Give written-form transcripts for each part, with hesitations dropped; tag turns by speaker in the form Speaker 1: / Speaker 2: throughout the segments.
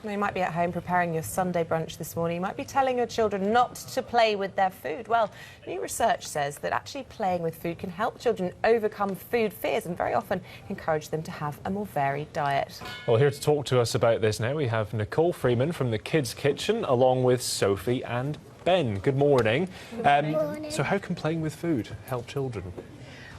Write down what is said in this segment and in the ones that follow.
Speaker 1: You might be at home preparing your Sunday brunch this morning. You might be telling your children not to play with their food. Well, new research says that actually playing with food can help children overcome food fears and very often encourage them to have a more varied diet.
Speaker 2: Well, here to talk to us about this now, we have Nicole Freeman from the Kids Kitchen, along with Sophie and Ben. Good morning.
Speaker 3: Good morning.
Speaker 2: So how can playing with food help children?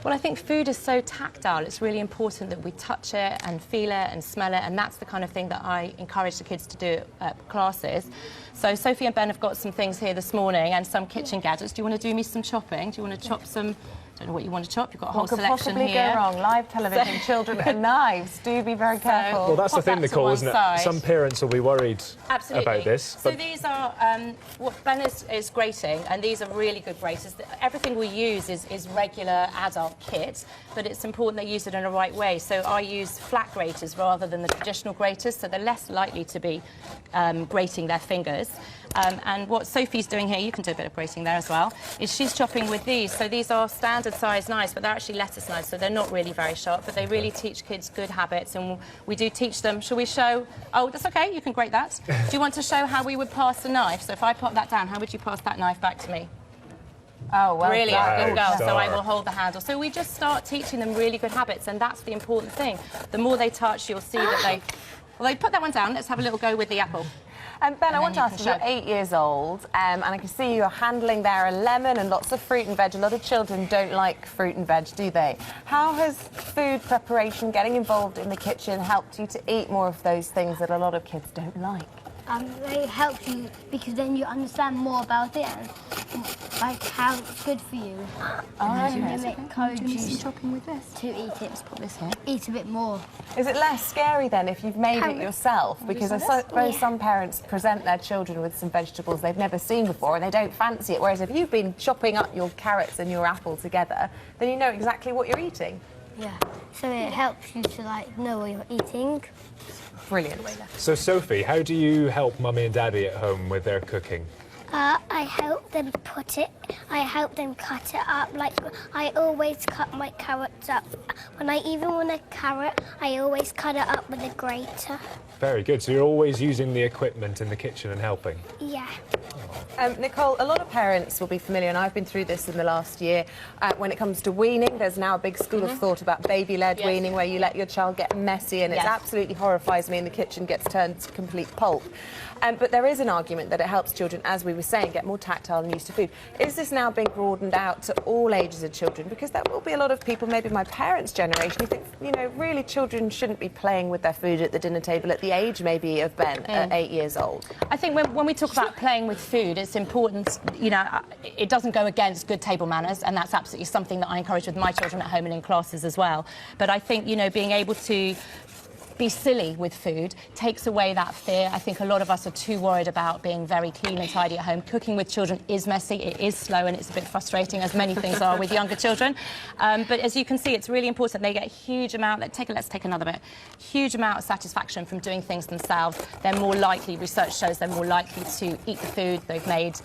Speaker 4: Well, I think food is so tactile. It's really important that we touch it and feel it and smell it, and that's the kind of thing that I encourage the kids to do at classes. So Sophie and Ben have got some things here this morning and some kitchen gadgets. Do you want to do me some chopping? Do you want to chop some... I don't know what you want to chop. You've got a whole selection here.
Speaker 1: What could possibly go wrong? Live television, children and knives. Do be very careful.
Speaker 2: Well, that's the thing, Nicole, isn't it? Some parents will be worried about this.
Speaker 4: So these are what Ben is grating, and these are really good graters. Everything we use is regular adult kit, but it's important they use it in the right way. So I use flat graters rather than the traditional graters, so they're less likely to be grating their fingers. And what Sophie's doing here, you can do a bit of grating there as well, is she's chopping with these. So these are standard size knives, but they're actually lettuce knives, so they're not really very sharp, but they really teach kids good habits, and we do teach them. Shall we show? Oh, that's okay, you can grate that. Do you want to show how we would pass the knife? So if I pop that down, how would you pass that knife back to me?
Speaker 1: Oh, well,
Speaker 4: really good girl. So I will hold the handle. So we just start teaching them really good habits, and that's the important thing. The more they touch, you'll see that they... Well, they put that one down. Let's have a little go with the apple.
Speaker 1: Ben, I want to ask you, you're 8 years old, and I can see you're handling there a lemon and lots of fruit and veg. A lot of children don't like fruit and veg, do they? How has food preparation, getting involved in the kitchen, helped you to eat more of those things that a lot of kids don't like?
Speaker 3: They help you because then you understand more about it and like how it's good for you. And then you encourage you
Speaker 4: chopping with this
Speaker 3: to eat it.
Speaker 4: Let's put this here.
Speaker 3: Eat a bit more.
Speaker 1: Is it less scary then if you've made it yourself? Because I suppose some parents present their children with some vegetables they've never seen before and they don't fancy it. Whereas if you've been chopping up your carrots and your apple together, then you know exactly what you're eating.
Speaker 3: Yeah. So it helps you to like know what you're eating.
Speaker 1: Brilliant.
Speaker 2: So Sophie, how do you help Mummy and Daddy at home with their cooking?
Speaker 5: I help them I help them cut it up. Like, I always cut my carrots up. When I even want a carrot, I always cut it up with a grater.
Speaker 2: Very good. So you're always using the equipment in the kitchen and helping?
Speaker 5: Yeah.
Speaker 1: Nicole, a lot of parents will be familiar, and I've been through this in the last year, when it comes to weaning. There's now a big school of thought about baby-led weaning, where you let your child get messy, and it absolutely horrifies me, and the kitchen gets turned to complete pulp. But there is an argument that it helps children, as we were saying, get more tactile and used to food. Is this now being broadened out to all ages of children? Because there will be a lot of people, maybe my parents' generation, who think, you know, really children shouldn't be playing with their food at the dinner table at the age, maybe, of Ben, at 8 years old.
Speaker 4: I think when we talk about playing with food, it's important, you know, it doesn't go against good table manners, and that's absolutely something that I encourage with my children at home and in classes as well. But I think, you know, being able to be silly with food takes away that fear. I think a lot of us are too worried about being very clean and tidy at home. Cooking with children is messy, it is slow, and it's a bit frustrating, as many things are with younger children. But as you can see, it's really important. They get a huge amount, let's take another bit, huge amount of satisfaction from doing things themselves. They're more likely, research shows they're more likely to eat the food they've made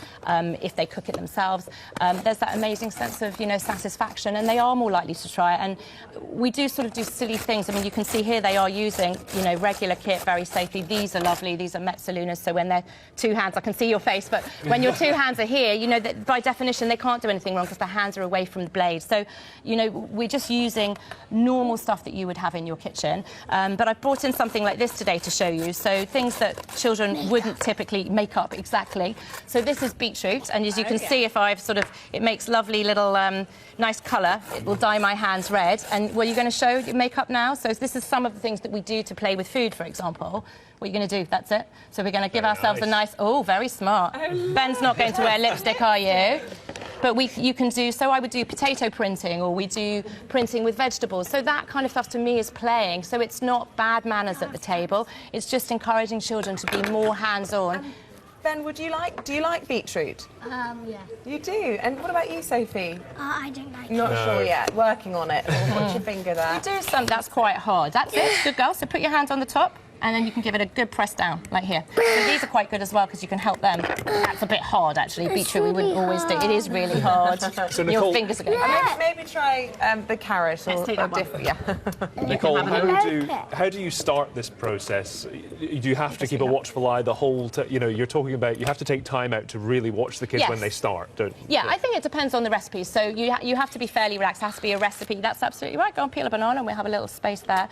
Speaker 4: if they cook it themselves. There's that amazing sense of, you know, satisfaction, and they are more likely to try it. And we do sort of do silly things. I mean, you can see here they are using, you know, regular kit very safely. These are lovely. These are Metzalunas, so when they're two hands, I can see your face, but when your two hands are here, you know that by definition they can't do anything wrong because their hands are away from the blade. So, you know, we're just using normal stuff that you would have in your kitchen. But I've brought in something like this today to show you. So things that children wouldn't typically make up, exactly. So this is beetroot, and as you can see, if I've sort of, it makes lovely little nice colour. It will dye my hands red. And what you're going to show your makeup now. So this is some of the things that we do to play with food, for example. What are you going to do? That's it. So we're going to give ourselves a nice... Oh, very smart. Ben's not going to wear lipstick, are you? But you can do... So I would do potato printing, or we do printing with vegetables. So that kind of stuff, to me, is playing. So it's not bad manners at the table. It's just encouraging children to be more hands-on.
Speaker 1: Ben, do you like beetroot?
Speaker 3: Yeah.
Speaker 1: You do? And what about you, Sophie?
Speaker 5: I don't like
Speaker 1: Not sure yet. Working on it. Watch your finger there.
Speaker 4: You do some... That's quite hard. That's it. Good girl. So put your hands on the top and then you can give it a good press down, like here. So these are quite good as well because you can help them. That's a bit hard, actually. Beetroot, we wouldn't always do. It is really hard.
Speaker 2: So,
Speaker 4: Your
Speaker 2: Nicole,
Speaker 4: fingers are going.
Speaker 1: Maybe try the carrot
Speaker 4: Let's
Speaker 1: or
Speaker 4: take that one.
Speaker 1: different. Yeah.
Speaker 2: Nicole,
Speaker 5: look.
Speaker 2: how do you start this process? Do you have to keep a watchful eye the whole time? You know, you're talking about you have to take time out to really watch the kids
Speaker 4: Yes.
Speaker 2: when they start, don't you?
Speaker 4: Yeah, I think it depends on the recipes. So you have to be fairly relaxed. It has to be a recipe. That's absolutely right. Go and peel a banana and we'll have a little space there.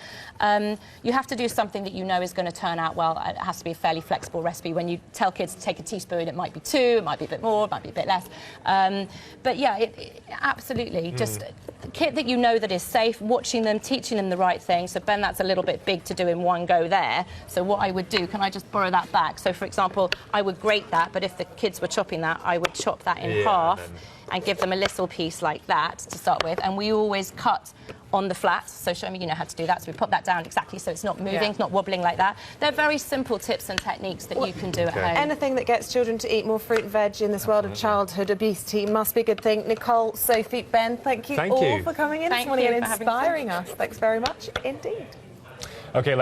Speaker 4: You have to do something that you know is going to turn out well. It has to be a fairly flexible recipe. When you tell kids to take a teaspoon, it might be 2, it might be a bit more, it might be a bit less. But yeah, absolutely. Just a kit that you know that is safe, watching them, teaching them the right thing. So Ben, that's a little bit big to do in one go there. So what I would do, can I just borrow that back? So for example, I would grate that, but if the kids were chopping that, I would chop that in half and give them a little piece like that to start with. And we always cut on the flat. So show me, you know how to do that. So we put that down exactly so it's not moving, it's not wobbling like that. They're very simple tips and techniques that you can do at home.
Speaker 1: Anything that gets children to eat more fruit and veg in this world of childhood obesity must be a good thing. Nicole, Sophie, Ben, thank you all for coming in this morning and inspiring us. Thanks very much indeed.
Speaker 2: Okay, let's